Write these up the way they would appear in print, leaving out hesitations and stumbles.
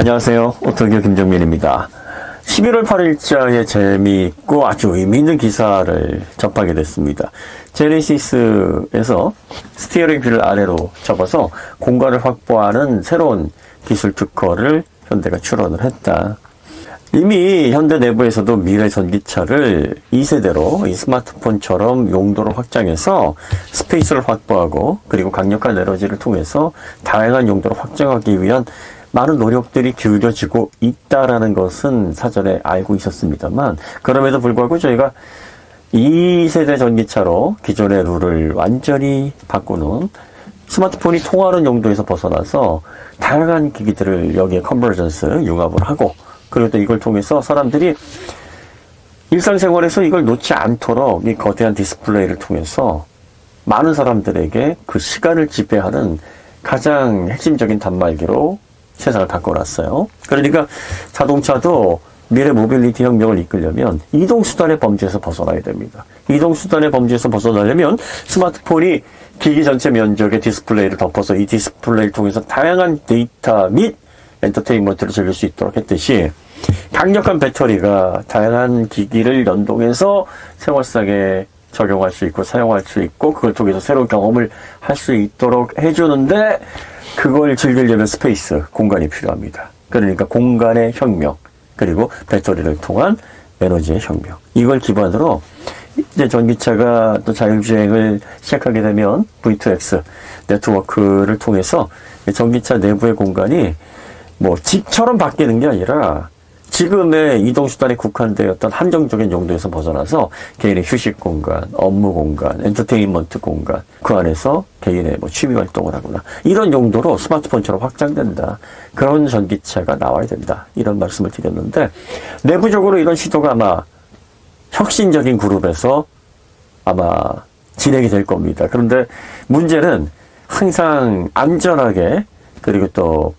안녕하세요. 오토교 김정민입니다. 11월 8일자에 재미있고 아주 의미있는 기사를 접하게 됐습니다. 제네시스에서 스티어링 휠을 아래로 접어서 공간을 확보하는 새로운 기술 특허를 현대가 출원을 했다. 이미 현대 내부에서도 미래 전기차를 2세대로 이 스마트폰처럼 용도를 확장해서 스페이스를 확보하고 그리고 강력한 에너지를 통해서 다양한 용도를 확장하기 위한 많은 노력들이 기울여지고 있다라는 것은 사전에 알고 있었습니다만, 그럼에도 불구하고 저희가 2세대 전기차로 기존의 룰을 완전히 바꾸는 스마트폰이 통하는 용도에서 벗어나서 다양한 기기들을 여기에 컨버전스, 융합을 하고, 그리고 또 이걸 통해서 사람들이 일상생활에서 이걸 놓지 않도록 이 거대한 디스플레이를 통해서 많은 사람들에게 그 시간을 지배하는 가장 핵심적인 단말기로 세상을 바꿔놨어요. 그러니까 자동차도 미래 모빌리티 혁명을 이끌려면 이동수단의 범주에서 벗어나야 됩니다. 이동수단의 범주에서 벗어나려면 스마트폰이 기기 전체 면적의 디스플레이를 덮어서 이 디스플레이를 통해서 다양한 데이터 및 엔터테인먼트를 즐길 수 있도록 했듯이, 강력한 배터리가 다양한 기기를 연동해서 생활상에 적용할 수 있고 사용할 수 있고 그걸 통해서 새로운 경험을 할 수 있도록 해주는데, 그걸 즐기려면 스페이스, 공간이 필요합니다. 그러니까 공간의 혁명, 그리고 배터리를 통한 에너지의 혁명. 이걸 기반으로 이제 전기차가 또 자율주행을 시작하게 되면 V2X 네트워크를 통해서 전기차 내부의 공간이 뭐 집처럼 바뀌는 게 아니라 지금의 이동수단에 국한되었던 한정적인 용도에서 벗어나서 개인의 휴식 공간, 업무 공간, 엔터테인먼트 공간, 그 안에서 개인의 뭐 취미 활동을 하거나 이런 용도로 스마트폰처럼 확장된다. 그런 전기차가 나와야 된다. 이런 말씀을 드렸는데, 내부적으로 이런 시도가 아마 혁신적인 그룹에서 아마 진행이 될 겁니다. 그런데 문제는 항상 안전하게, 그리고 또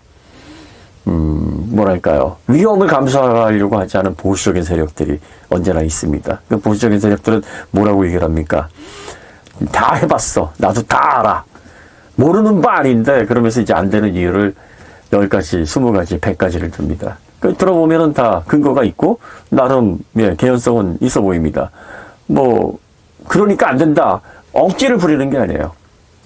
뭐랄까요, 위험을 감수하려고 하지 않은 보수적인 세력들이 언제나 있습니다. 그 보수적인 세력들은 뭐라고 얘기를 합니까? 다 해봤어. 나도 다 알아. 모르는 바 아닌데, 그러면서 이제 안 되는 이유를 10가지, 20가지, 100가지를 듭니다. 들어보면은 다 근거가 있고, 나름, 개연성은 있어 보입니다. 그러니까 안 된다. 억지를 부리는 게 아니에요.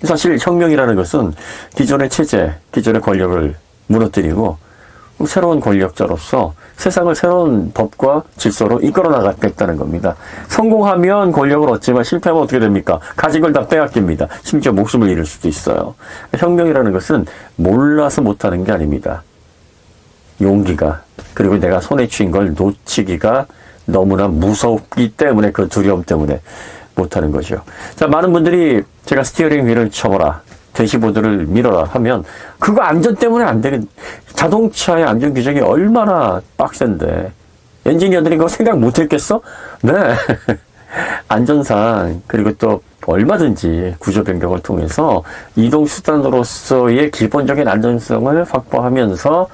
사실 혁명이라는 것은 기존의 체제, 기존의 권력을 무너뜨리고, 새로운 권력자로서 세상을 새로운 법과 질서로 이끌어 나가겠다는 겁니다. 성공하면 권력을 얻지만 실패하면 어떻게 됩니까? 가진 걸 다 빼앗깁니다. 심지어 목숨을 잃을 수도 있어요. 혁명이라는 것은 몰라서 못하는 게 아닙니다. 용기가, 그리고 내가 손에 쥔 걸 놓치기가 너무나 무섭기 때문에, 그 두려움 때문에 못하는 거죠. 자, 많은 분들이 제가 스티어링 휠을 쳐보라, 대시보드를 밀어라 하면, 그거 안전 때문에 안 되는, 자동차의 안전 규정이 얼마나 빡센데 엔지니어들이 그거 생각 못 했겠어? 네. 안전상, 그리고 또 얼마든지 구조 변경을 통해서 이동수단으로서의 기본적인 안전성을 확보하면서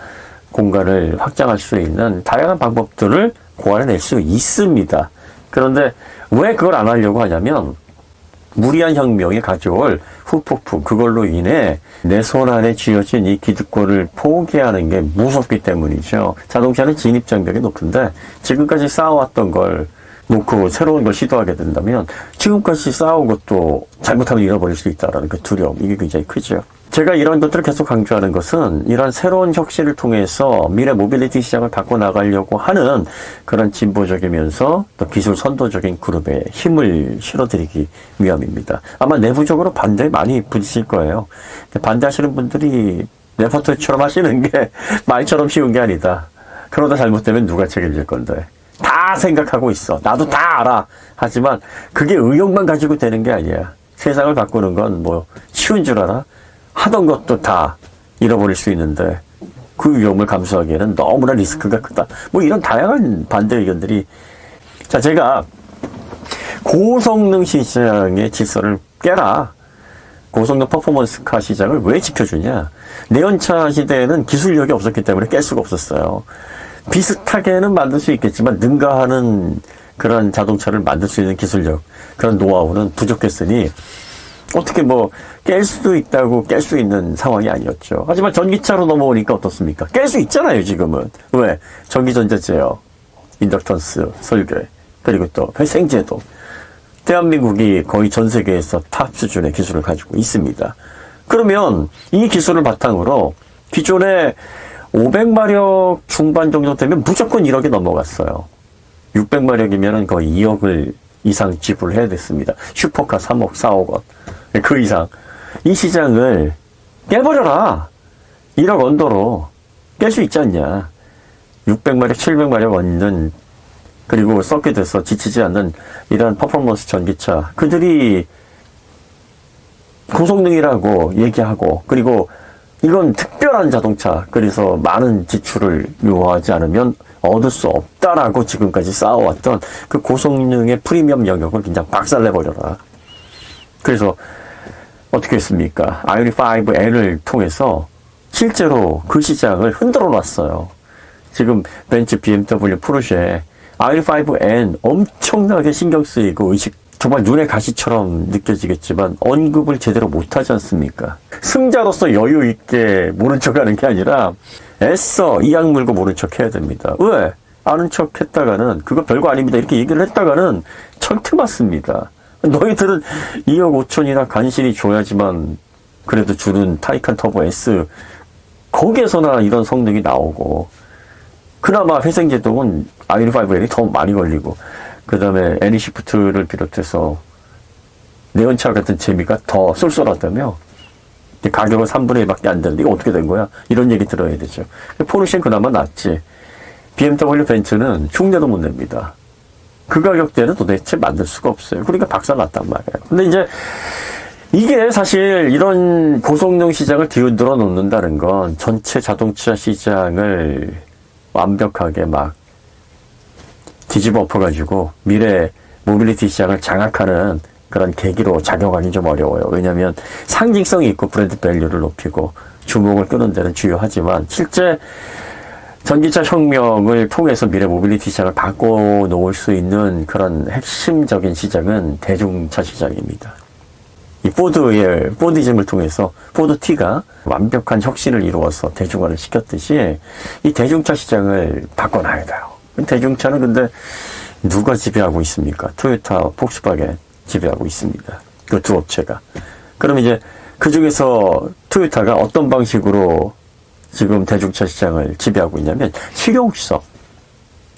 공간을 확장할 수 있는 다양한 방법들을 고안해낼 수 있습니다. 그런데 왜 그걸 안 하려고 하냐면, 무리한 혁명이 가져올 후폭풍, 그걸로 인해 내 손 안에 쥐어진 이 기득권을 포기하는 게 무섭기 때문이죠. 자동차는 진입장벽이 높은데 지금까지 쌓아왔던 걸 놓고 새로운 걸 시도하게 된다면 지금까지 쌓아온 것도 잘못하면 잃어버릴 수 있다는 그 두려움, 이게 굉장히 크죠. 제가 이런 것들을 계속 강조하는 것은 이런 새로운 혁신을 통해서 미래 모빌리티 시장을 바꿔나가려고 하는 그런 진보적이면서 또 기술 선도적인 그룹에 힘을 실어드리기 위함입니다. 아마 내부적으로 반대 많이 부딪힐 거예요. 반대하시는 분들이 레퍼토리처럼 하시는 게 말처럼 쉬운 게 아니다. 그러다 잘못되면 누가 책임질 건데. 다 생각하고 있어. 나도 다 알아. 하지만 그게 의욕만 가지고 되는 게 아니야. 세상을 바꾸는 건 쉬운 줄 알아? 하던 것도 다 잃어버릴 수 있는데 그 위험을 감수하기에는 너무나 리스크가 크다. 이런 다양한 반대 의견들이. 자, 제가 고성능 시장의 질서를 깨라. 고성능 퍼포먼스카 시장을 왜 지켜주냐. 내연차 시대에는 기술력이 없었기 때문에 깰 수가 없었어요. 비슷하게는 만들 수 있겠지만 능가하는 그런 자동차를 만들 수 있는 기술력, 그런 노하우는 부족했으니 어떻게 뭐 깰 수도 있다고 깰 수 있는 상황이 아니었죠. 하지만 전기차로 넘어오니까 어떻습니까? 깰 수 있잖아요, 지금은. 왜? 전기전자제어, 인덕턴스, 설계, 그리고 또 회생제도. 대한민국이 거의 전 세계에서 탑 수준의 기술을 가지고 있습니다. 그러면 이 기술을 바탕으로 기존에 500마력 중반 정도 되면 무조건 1억이 넘어갔어요. 600마력이면 거의 2억을 이상 지불해야 됐습니다. 슈퍼카 3억, 4억 원. 그 이상. 이 시장을 깨버려라. 1억 언더로 깰 수 있지 않냐. 600마력, 700마력 얻는, 그리고 서킷에서 지치지 않는 이런 퍼포먼스 전기차. 그들이 고성능이라고 얘기하고, 그리고 이건 특별한 자동차. 그래서 많은 지출을 요구하지 않으면 얻을 수 없다라고 지금까지 쌓아왔던 그 고성능의 프리미엄 영역을 그냥 박살내버려라. 그래서 어떻게 했습니까? 아이오닉5N을 통해서 실제로 그 시장을 흔들어 놨어요. 지금 벤츠, BMW, 포르쉐 아이오닉5N 엄청나게 신경 쓰이고 의식 정말 눈의 가시처럼 느껴지겠지만 언급을 제대로 못하지 않습니까? 승자로서 여유 있게 모른 척하는 게 아니라 애써 이악 물고 모른 척 해야 됩니다. 왜? 아는 척 했다가는 그거 별거 아닙니다. 이렇게 얘기를 했다가는 철퇴 맞습니다. 너희들은 2억 5천이나 간신히 줘야지만 그래도 주는 타이칸 터보 S 거기에서나 이런 성능이 나오고 그나마 회생제동은 아이오닉5N이 더 많이 걸리고 그 다음에 애니시프트를 비롯해서 내연차 같은 재미가 더 쏠쏠하다며 가격은 3분의 1밖에 안 되는데 이거 어떻게 된 거야? 이런 얘기 들어야 되죠. 포르쉐는 그나마 낫지. BMW 벤츠는 흉내도 못 냅니다. 그 가격대는 도대체 만들 수가 없어요. 그러니까 박살났단 말이에요. 근데 이제 이게 사실 이런 고성능 시장을 뒤흔들어 놓는다는 건 전체 자동차 시장을 완벽하게 막 뒤집어 엎어가지고 미래 모빌리티 시장을 장악하는 그런 계기로 작용하기 좀 어려워요. 왜냐하면 상징성이 있고 브랜드 밸류를 높이고 주목을 끄는 데는 주요하지만 실제 전기차 혁명을 통해서 미래 모빌리티 시장을 바꿔놓을 수 있는 그런 핵심적인 시장은 대중차 시장입니다. 이 포드이즘을 통해서 포드-T가 완벽한 혁신을 이루어서 대중화를 시켰듯이 이 대중차 시장을 바꿔놔야 돼요. 대중차는 근데 누가 지배하고 있습니까? 토요타, 폭스바겐 지배하고 있습니다. 그 두 업체가. 그럼 이제 그 중에서 토요타가 어떤 방식으로 지금 대중차 시장을 지배하고 있냐면 실용성,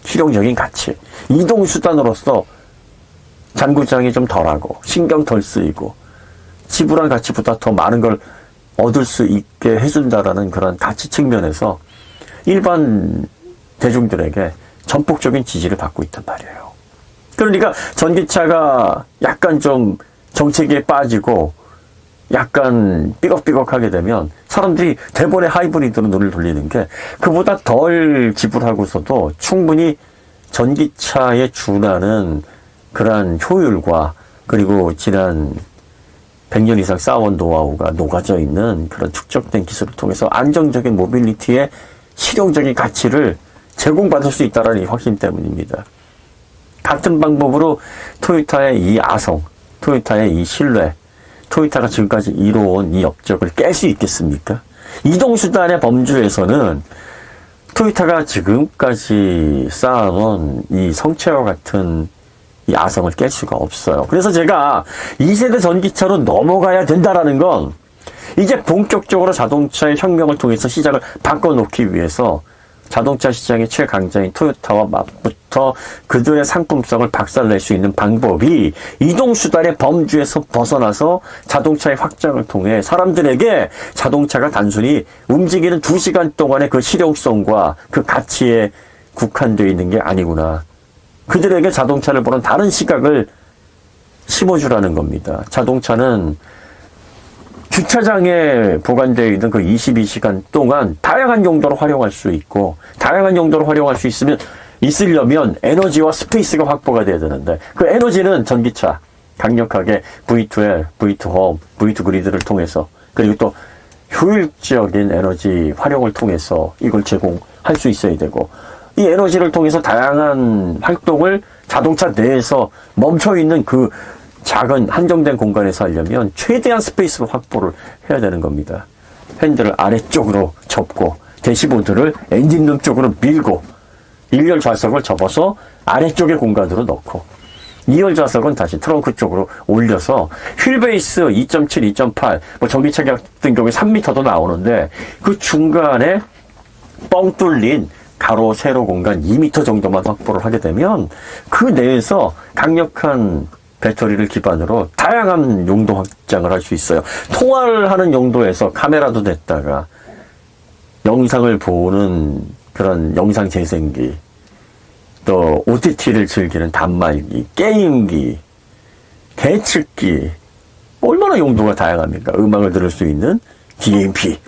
실용적인 가치, 이동수단으로서 잔고장이 좀 덜하고 신경 덜 쓰이고 지불한 가치보다 더 많은 걸 얻을 수 있게 해준다라는 그런 가치 측면에서 일반 대중들에게 전폭적인 지지를 받고 있단 말이에요. 그러니까 전기차가 약간 좀 정체기에 빠지고 약간 삐걱삐걱하게 되면 사람들이 대본의 하이브리드로 눈을 돌리는 게 그보다 덜 지불하고서도 충분히 전기차에 준하는 그러한 효율과 그리고 지난 100년 이상 쌓아온 노하우가 녹아져 있는 그런 축적된 기술을 통해서 안정적인 모빌리티의 실용적인 가치를 제공받을 수 있다는 이 확신 때문입니다. 같은 방법으로 토요타의 이 아성, 토요타의 이 신뢰, 토요타가 지금까지 이뤄온 이 업적을 깰 수 있겠습니까? 이동수단의 범주에서는 토요타가 지금까지 쌓아놓은 이 성체와 같은 이 아성을 깰 수가 없어요. 그래서 제가 2세대 전기차로 넘어가야 된다라는 건 이제 본격적으로 자동차의 혁명을 통해서 시장을 바꿔놓기 위해서 자동차 시장의 최강자인 토요타와 맞붙어 그들의 상품성을 박살낼 수 있는 방법이 이동수단의 범주에서 벗어나서 자동차의 확장을 통해 사람들에게 자동차가 단순히 움직이는 2시간 동안의 그 실용성과 그 가치에 국한되어 있는 게 아니구나. 그들에게 자동차를 보는 다른 시각을 심어주라는 겁니다. 자동차는 주차장에 보관되어 있는 그 22시간 동안 다양한 용도로 활용할 수 있고, 다양한 용도로 활용할 수 있으려면 에너지와 스페이스가 확보가 돼야 되는데, 그 에너지는 전기차, 강력하게 V2L, V2홈, V2 그리드를 통해서, 그리고 또 효율적인 에너지 활용을 통해서 이걸 제공할 수 있어야 되고, 이 에너지를 통해서 다양한 활동을 자동차 내에서 멈춰있는 그 작은 한정된 공간에서 하려면 최대한 스페이스로 확보를 해야 되는 겁니다. 핸들을 아래쪽으로 접고 대시보드를 엔진룸 쪽으로 밀고 1열 좌석을 접어서 아래쪽의 공간으로 넣고 2열 좌석은 다시 트렁크 쪽으로 올려서 휠베이스 2.7, 2.8, 뭐 전기차 같은 경우에 3m도 나오는데 그 중간에 뻥 뚫린 가로, 세로 공간 2m 정도만 확보를 하게 되면 그 내에서 강력한 배터리를 기반으로 다양한 용도 확장을 할 수 있어요. 통화를 하는 용도에서 카메라도 냈다가 영상을 보는 그런 영상 재생기, 또 OTT를 즐기는 단말기, 게임기, 대측기, 얼마나 용도가 다양합니까? 음악을 들을 수 있는 DMP.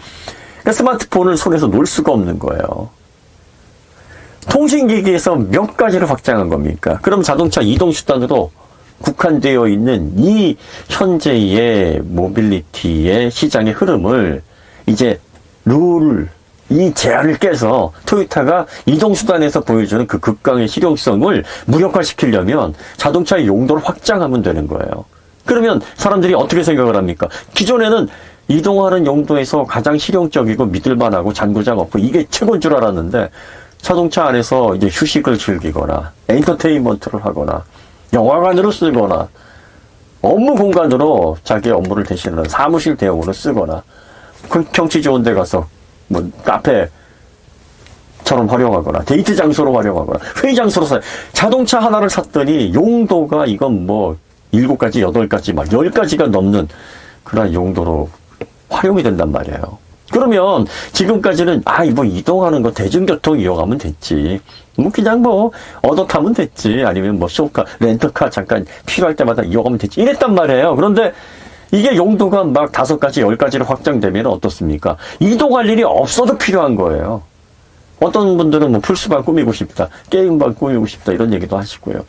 그러니까 스마트폰을 손에서 놓을 수가 없는 거예요. 통신기기에서 몇 가지를 확장한 겁니까? 그럼 자동차 이동수단으로 국한되어 있는 이 현재의 모빌리티의 시장의 흐름을 이제 이 제한을 깨서 토요타가 이동수단에서 보여주는 그 극강의 실용성을 무력화시키려면 자동차의 용도를 확장하면 되는 거예요. 그러면 사람들이 어떻게 생각을 합니까? 기존에는 이동하는 용도에서 가장 실용적이고 믿을만하고 잔고장 없고 이게 최고인 줄 알았는데 자동차 안에서 이제 휴식을 즐기거나 엔터테인먼트를 하거나 영화관으로 쓰거나 업무 공간으로 자기 업무를 대신하는 사무실 대용으로 쓰거나 경치 좋은 데 가서 뭐 카페처럼 활용하거나 데이트 장소로 활용하거나 회의 장소로 자동차 하나를 샀더니 용도가 이건 뭐 7가지, 8가지 막 10가지가 넘는 그런 용도로 활용이 된단 말이에요. 그러면 지금까지는 뭐 이동하는 거 대중교통 이용하면 됐지. 뭐 그냥 뭐 얻어 타면 됐지. 아니면 뭐 쇼카, 렌터카 잠깐 필요할 때마다 이용하면 됐지. 이랬단 말이에요. 그런데 이게 용도가 막 5가지, 10가지로 확장되면 어떻습니까? 이동할 일이 없어도 필요한 거예요. 어떤 분들은 뭐 풀스방 꾸미고 싶다, 게임방 꾸미고 싶다 이런 얘기도 하시고요.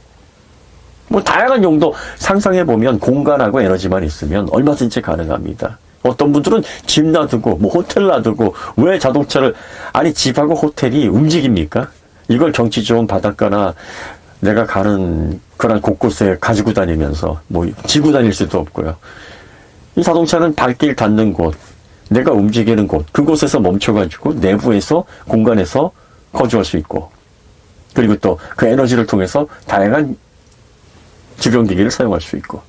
뭐 다양한 용도 상상해보면 공간하고 에너지만 있으면 얼마든지 가능합니다. 어떤 분들은 집 놔두고 뭐 호텔 놔두고 왜 자동차를 집하고 호텔이 움직입니까? 이걸 경치 좋은 바닷가나 내가 가는 그런 곳곳에 가지고 다니면서 뭐 지고 다닐 수도 없고요. 이 자동차는 발길 닿는 곳, 내가 움직이는 곳, 그곳에서 멈춰가지고 내부에서 공간에서 거주할 수 있고 그리고 또 그 에너지를 통해서 다양한 주변기기를 사용할 수 있고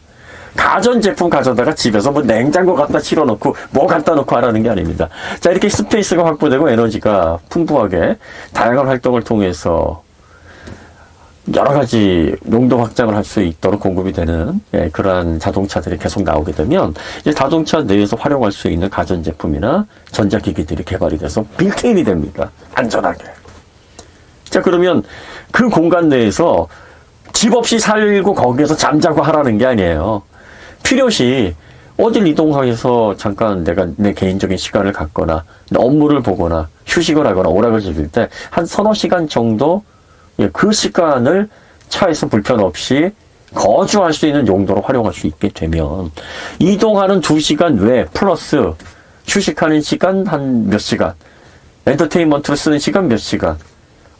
가전제품 가져다가 집에서 뭐 냉장고 갖다 실어놓고 뭐 갖다 놓고 하라는 게 아닙니다. 자, 이렇게 스페이스가 확보되고 에너지가 풍부하게 다양한 활동을 통해서 여러 가지 용도 확장을 할 수 있도록 공급이 되는 그러한 자동차들이 계속 나오게 되면 이제 자동차 내에서 활용할 수 있는 가전제품이나 전자기기들이 개발이 돼서 빌트인이 됩니다. 안전하게. 자, 그러면 그 공간 내에서 집 없이 살고 거기에서 잠자고 하라는 게 아니에요. 필요시 어딜 이동해서 잠깐 내가 내 개인적인 시간을 갖거나 업무를 보거나 휴식을 하거나 오락을 즐길 때 한 서너 시간 정도 그 시간을 차에서 불편 없이 거주할 수 있는 용도로 활용할 수 있게 되면 이동하는 2시간 외 플러스 휴식하는 시간 한 몇 시간, 엔터테인먼트로 쓰는 시간 몇 시간,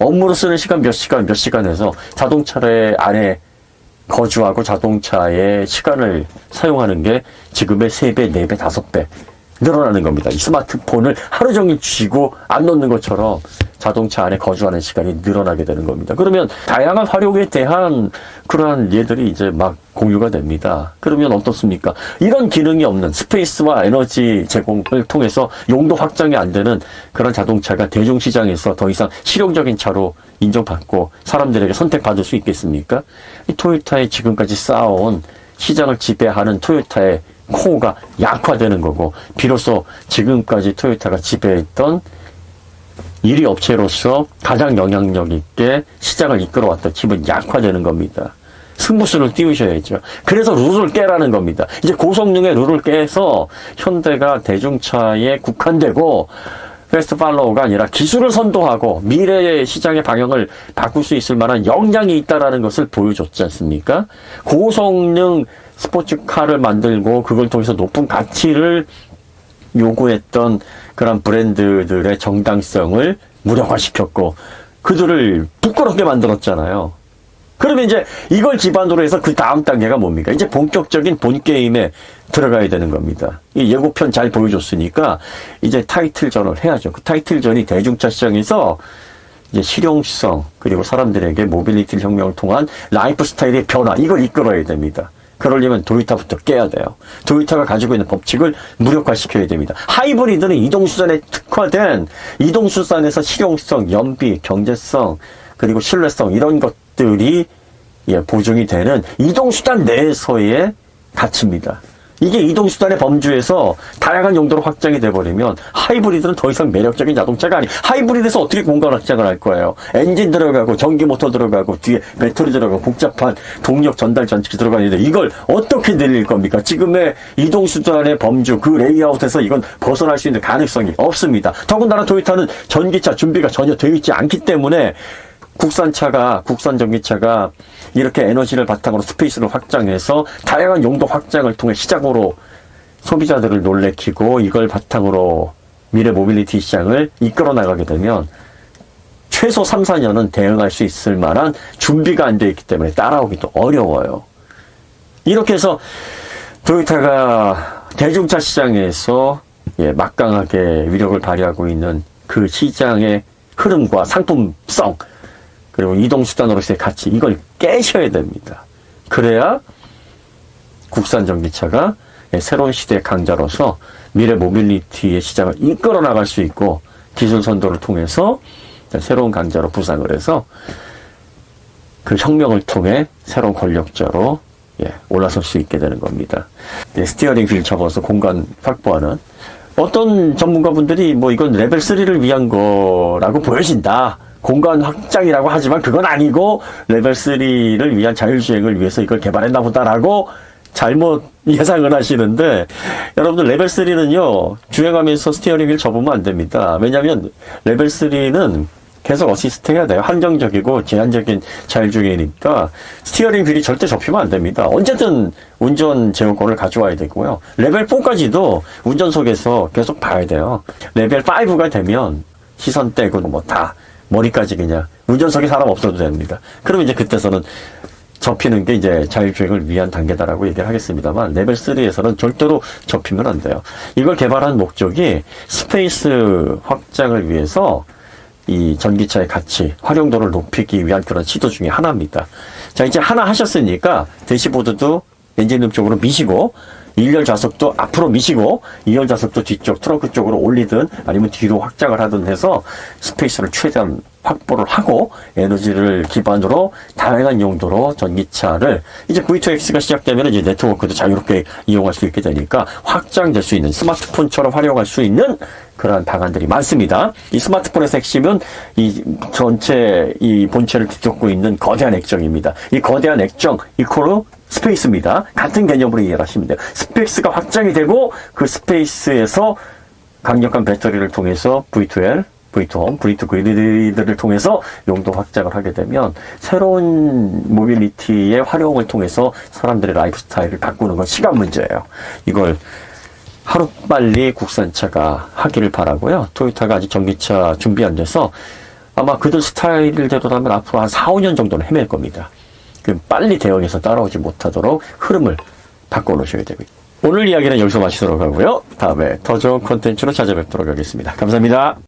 업무로 쓰는 시간 몇 시간 해서 자동차의 안에 거주하고 자동차의 시간을 사용하는 게 지금의 3배, 4배, 5배 늘어나는 겁니다. 이 스마트폰을 하루 종일 쥐고 안 놓는 것처럼 자동차 안에 거주하는 시간이 늘어나게 되는 겁니다. 그러면 다양한 활용에 대한 그러한 예들이 이제 막 공유가 됩니다. 그러면 어떻습니까? 이런 기능이 없는 스페이스와 에너지 제공을 통해서 용도 확장이 안 되는 그런 자동차가 대중시장에서 더 이상 실용적인 차로 인정받고 사람들에게 선택받을 수 있겠습니까? 이 토요타의 지금까지 쌓아온 시장을 지배하는 토요타의 코어가 약화되는 거고 비로소 지금까지 토요타가 지배했던 1위 업체로서 가장 영향력 있게 시장을 이끌어왔던 힘은 약화되는 겁니다. 승부수를 띄우셔야죠. 그래서 룰을 깨라는 겁니다. 이제 고성능의 룰을 깨서 현대가 대중차에 국한되고 패스트 팔로우가 아니라 기술을 선도하고 미래의 시장의 방향을 바꿀 수 있을 만한 역량이 있다는 것을 보여줬지 않습니까? 고성능 스포츠카를 만들고 그걸 통해서 높은 가치를 요구했던 그런 그러면 이제 이걸 기반으로 해서 그 다음 단계가 뭡니까? 이제 본격적인 본 게임에 들어가야 되는 겁니다. 이 예고편 잘 보여줬으니까 이제 타이틀전을 해야죠. 그 타이틀전이 대중차 시장에서 이제 실용성, 그리고 사람들에게 모빌리티 혁명을 통한 라이프 스타일의 변화, 이걸 이끌어야 됩니다. 그러려면 도요타부터 깨야 돼요. 도요타가 가지고 있는 법칙을 무력화시켜야 됩니다. 하이브리드는 이동수단에 특화된, 이동수단에서 실용성, 연비, 경제성, 그리고 신뢰성, 이런 것들이 보증이 되는 이동수단 내에서의 가치입니다. 이게 이동수단의 범주에서 다양한 용도로 확장이 돼버리면 하이브리드는 더 이상 매력적인 자동차가 아니. 하이브리드에서 어떻게 공간 확장을 할 거예요? 엔진 들어가고 전기 모터 들어가고 뒤에 배터리 들어가고 복잡한 동력 전달 전지기 들어가는데 이걸 어떻게 늘릴 겁니까? 지금의 이동수단의 범주, 그 레이아웃에서 이건 벗어날 수 있는 가능성이 없습니다. 더군다나 도요타는 전기차 준비가 전혀 되어 있지 않기 때문에 국산 전기차가 이렇게 에너지를 바탕으로 스페이스를 확장해서 다양한 용도 확장을 통해 시장으로 소비자들을 놀래키고 이걸 바탕으로 미래 모빌리티 시장을 이끌어 나가게 되면 최소 3, 4년은 대응할 수 있을 만한 준비가 안 되어 있기 때문에 따라오기도 어려워요. 이렇게 해서 도요타가 대중차 시장에서 막강하게 위력을 발휘하고 있는 그 시장의 흐름과 상품성, 그리고 이동수단으로서의 가치, 이걸 깨셔야 됩니다. 그래야 국산 전기차가 새로운 시대의 강자로서 미래 모빌리티의 시장을 이끌어 나갈 수 있고 기술 선도를 통해서 새로운 강자로 부상을 해서 그 혁명을 통해 새로운 권력자로 올라설 수 있게 되는 겁니다. 스티어링 휠 접어서 공간 확보하는, 어떤 전문가분들이 이건 레벨 3를 위한 거라고 보여진다, 공간 확장이라고 하지만 그건 아니고 레벨 3를 위한 자율주행을 위해서 이걸 개발했나 보다라고 잘못 예상을 하시는데, 여러분들 레벨 3는요 주행하면서 스티어링 휠 접으면 안 됩니다. 왜냐하면 레벨 3는 계속 어시스트 해야 돼요. 한정적이고 제한적인 자율주행이니까 스티어링 휠이 절대 접히면 안 됩니다. 언제든 운전 제어권을 가져와야 되고요. 레벨 4까지도 운전석에서 계속 봐야 돼요. 레벨 5가 되면 시선 떼고 다 머리까지 그냥 운전석에 사람 없어도 됩니다. 그러면 이제 그때서는 접히는 게 이제 자율주행을 위한 단계다라고 얘기를 하겠습니다만, 레벨 3에서는 절대로 접히면 안 돼요. 이걸 개발한 목적이 스페이스 확장을 위해서 이 전기차의 가치, 활용도를 높이기 위한 그런 시도 중에 하나입니다. 자, 이제 하나 하셨으니까 대시보드도 엔진룸 쪽으로 미시고 1열 좌석도 앞으로 미시고 2열 좌석도 뒤쪽 트렁크 쪽으로 올리든 아니면 뒤로 확장을 하든 해서 스페이스를 최대한 확보를 하고 에너지를 기반으로 다양한 용도로 전기차를, 이제 V2X가 시작되면 이제 네트워크도 자유롭게 이용할 수 있게 되니까 확장될 수 있는, 스마트폰처럼 활용할 수 있는 그러한 방안들이 많습니다. 이 스마트폰에서 핵심은 이 전체 이 본체를 뒤덮고 있는 거대한 액정입니다. 이 거대한 액정 이코르 스페이스입니다. 같은 개념으로 이해를 하시면 돼요. 스페이스가 확장이 되고 그 스페이스에서 강력한 배터리를 통해서 V2L, V2홈, V2 그리드를 통해서 용도 확장을 하게 되면 새로운 모빌리티의 활용을 통해서 사람들의 라이프 스타일을 바꾸는 건 시간 문제예요. 이걸 하루빨리 국산차가 하기를 바라고요. 토요타가 아직 전기차 준비 안 돼서 아마 그들 스타일대로라면 앞으로 한 4, 5년 정도는 헤맬 겁니다. 빨리 대응해서 따라오지 못하도록 흐름을 바꿔놓으셔야 되고요. 오늘 이야기는 여기서 마치도록 하고요. 다음에 더 좋은 콘텐츠로 찾아뵙도록 하겠습니다. 감사합니다.